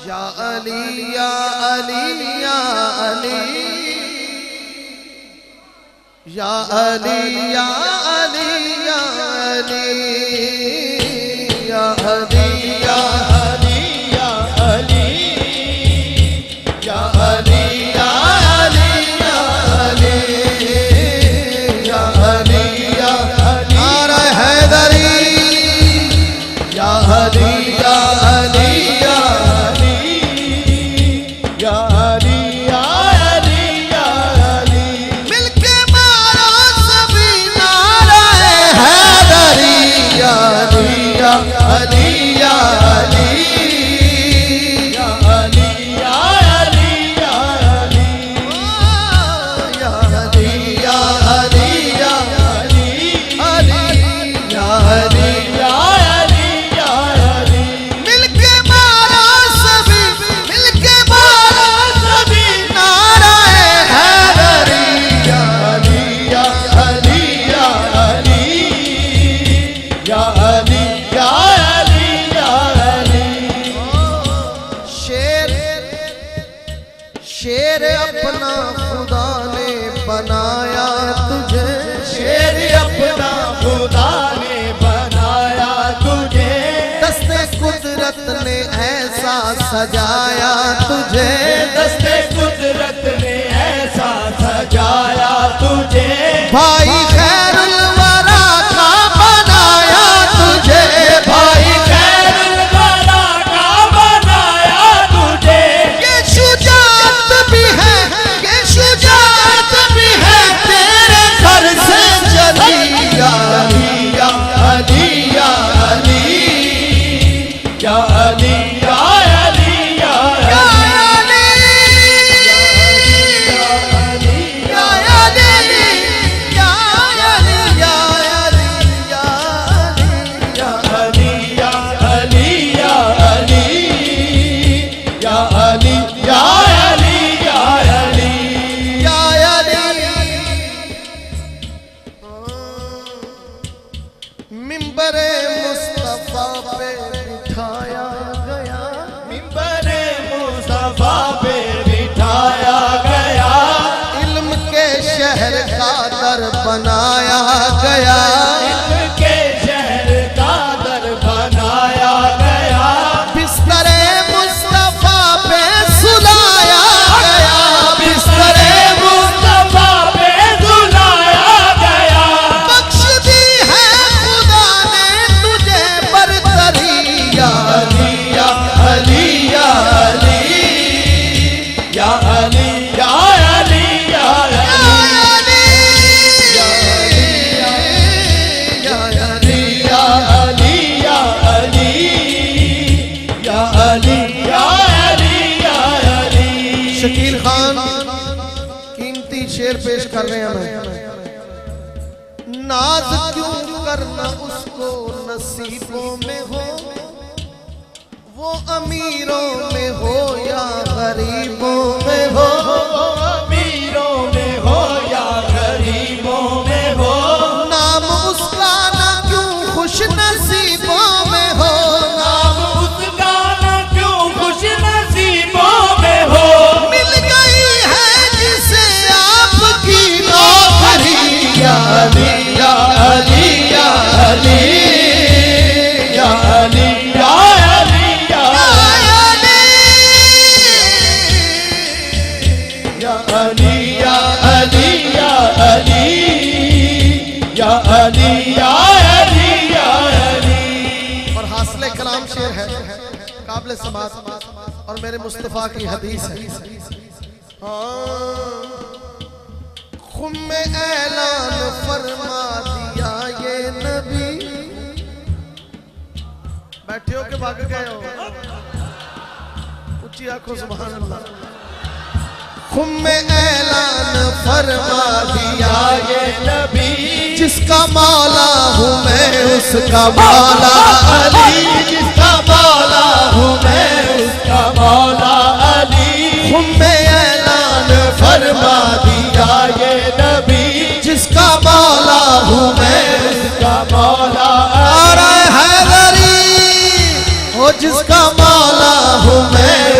या अली या अली या अली या अली या अली या अली या अली या अली या अली या अली या अली या अली या अली नारा हैदरी या अली या अली शेर अपना खुदा ने बनाया तुझे, शेर अपना खुदा ने बनाया तुझे, दस्ते कुदरत ने ऐसा सजाया तुझे, दस्ते कुदरत ने ऐसा सजाया तुझे, भाई खैरुल वरा का बनाया तुझे, भाई खैरुल वरा का बनाया तुझे, ये शुजाअत भी है, ये शुजाअत भी है तेरे घर से चली। या अली या अली या अली या अली या अली या अली या अली या अली या अली या अली या अली या अली या अली या अली या अली या अली या अली मिंबरे मुस्तफा पे बिठाया गया, मिंबरे मुस्तफा पे बिठाया गया, इल्म के शहर का दर बनाया गया, इनके शहर का दर बनाया गया, बिस्तरे मुस्तफा पे सुलाया गया, बिस्तरे मुस्तफा पे सुलाया गया, बख्श दी है खुदा ने तुझे बरतरी। या अली या अली या अली या अली या अली या अली या अली या अली या अली या अली या अली या अली। शकील खान कीमती शेर पेश कर रहे हैं हमें। नाज क्यों करना उसको नसीबों में हो, वो अमीरों में हो या गरीबों में हो, अमीरों में हो या गरीबों में हो, नाम उसका ना क्यों खुश नसीबों में हो, नाम उसका ना क्यों खुश नसीबों में हो, मिल गई है जिसे आपकी नौकरी। या अली या अली या अली या अली या अली या अली या अली या अली या अली या अली या अली। और हासिल कलाम शेर है, काबिल समात और मेरे मुस्तफा की हदीस है। खुम में ऐलान फरमा दिया ये नबी, बैठे हो के भाग गए हो, ऊंची आंखों सुभान अल्लाह। खुम में ऐलान फरमा दिया ये नबी जिसका मौला हूँ मैं उसका मौला अली, जिसका मौला हूँ मैं उसका मौला अली। खुम में ऐलान फरमा दिया ये नबी जिसका मौला हूँ मैं उसका मौला नारा हैदरी हो, जिसका मौला हूँ मैं